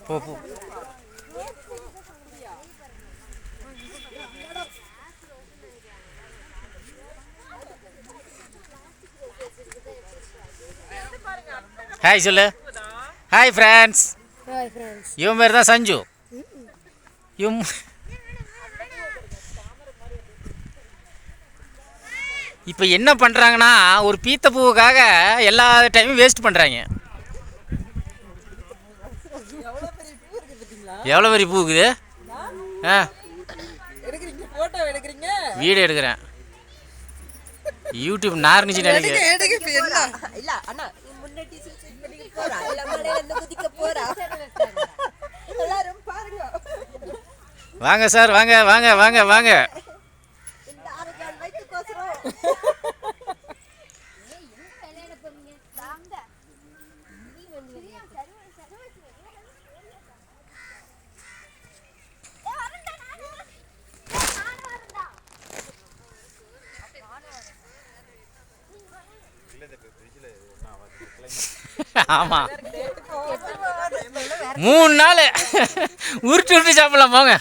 போ போ. ஹாய் சொல்லு. Hi friends. இவன் பேர் தான் சஞ்சு. இப்போ என்ன பண்ணுறாங்கன்னா ஒரு பீத்த பூவுக்காக எல்லா டைமும் வேஸ்ட் பண்ணுறாங்க. எவ்வளோ பெரிய பூ இருக்குது. ஆ வீடியோ எடுக்கிறேன். யூடியூப் நார்னிச்சு நினைக்கிறேன். வாங்க சார், வாங்க வாங்க வாங்க வாங்க. ஆமாம், 3 நாள் உருட்டு உருட்டு சாப்பிடலாம் போங்க.